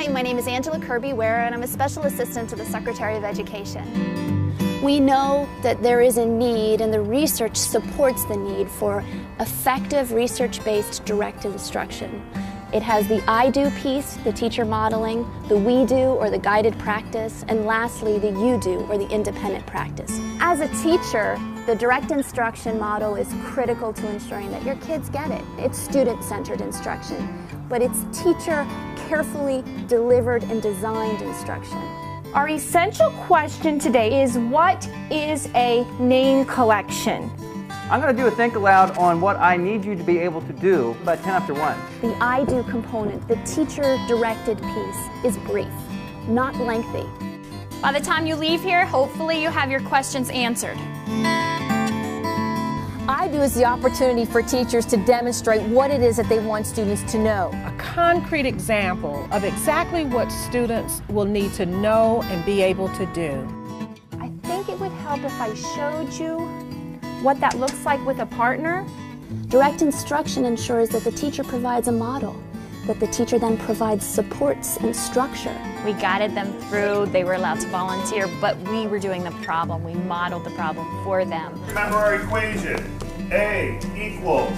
Hi, my name is Angela Kirby-Ware and I'm a Special Assistant to the Secretary of Education. We know that there is a need, and the research supports the need for effective research-based direct instruction. It has the I do piece, the teacher modeling, the we do or the guided practice, and lastly the you do or the independent practice. As a teacher, the direct instruction model is critical to ensuring that your kids get it. It's student-centered instruction, but it's teacher carefully delivered and designed instruction. Our essential question today is, what is a name collection? I'm going to do a think aloud on what I need you to be able to do by 10 after 1. The I do component, the teacher-directed piece, is brief, not lengthy. By the time you leave here, hopefully you have your questions answered. I do is the opportunity for teachers to demonstrate what it is that they want students to know. A concrete example of exactly what students will need to know and be able to do. I think it would help if I showed you what that looks like with a partner. Direct instruction ensures that the teacher provides a model, that the teacher then provides supports and structure. We guided them through, they were allowed to volunteer, but we were doing the problem. We modeled the problem for them. Remember our equation, A equals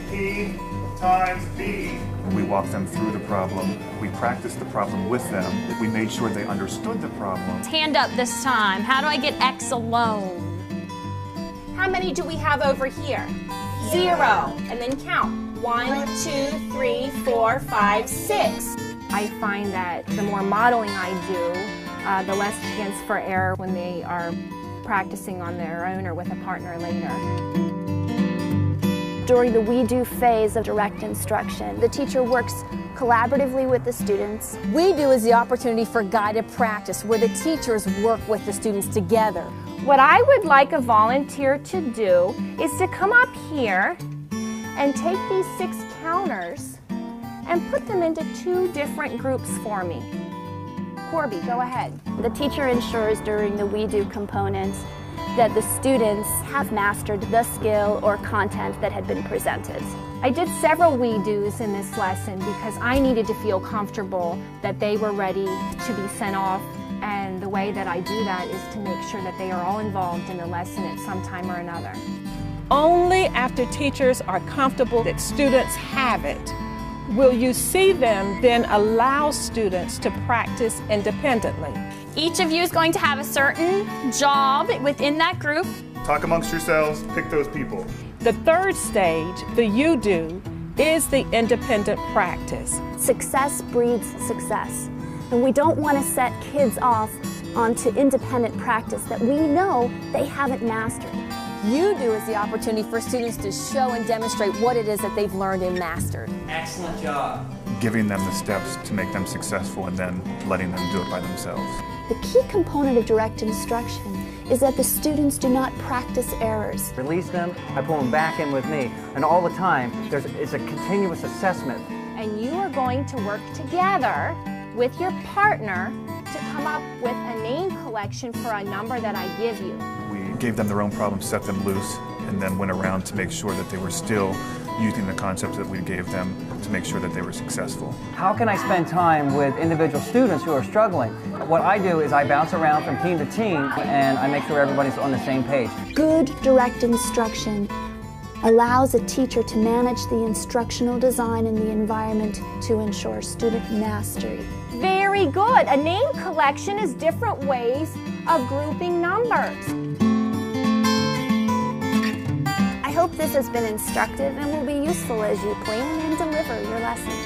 P times B. We walked them through the problem. We practiced the problem with them. We made sure they understood the problem. Hand up this time. How do I get X alone? How many do we have over here? 0. And then count. 1, 2, 3, 4, 5, 6. I find that the more modeling I do, the less chance for error when they are practicing on their own or with a partner later. During the we do phase of direct instruction, the teacher works collaboratively with the students. We do is the opportunity for guided practice, where the teachers work with the students together. What I would like a volunteer to do is to come up here and take these 6 counters and put them into 2 different groups for me. Corby, go ahead. The teacher ensures during the we do components that the students have mastered the skill or content that had been presented. I did several we do's in this lesson because I needed to feel comfortable that they were ready to be sent off, and the way that I do that is to make sure that they are all involved in the lesson at some time or another. Only after teachers are comfortable that students have it will you see them then allow students to practice independently. Each of you is going to have a certain job within that group. Talk amongst yourselves, pick those people. The third stage, the you do, is the independent practice. Success breeds success. And we don't want to set kids off onto independent practice that we know they haven't mastered. You do is the opportunity for students to show and demonstrate what it is that they've learned and mastered. Excellent job. Giving them the steps to make them successful and then letting them do it by themselves. The key component of direct instruction is that the students do not practice errors. Release them, I pull them back in with me, and all the time it's a continuous assessment. And you are going to work together with your partner to come up with a name collection for a number that I give you. We gave them their own problems, set them loose, and then went around to make sure that they were still using the concepts that we gave them to make sure that they were successful. How can I spend time with individual students who are struggling? What I do is I bounce around from team to team and I make sure everybody's on the same page. Good direct instruction allows a teacher to manage the instructional design and the environment to ensure student mastery. Very good. A name collection is different ways of grouping numbers. I hope this has been instructive and will be useful as you plan and deliver your lessons.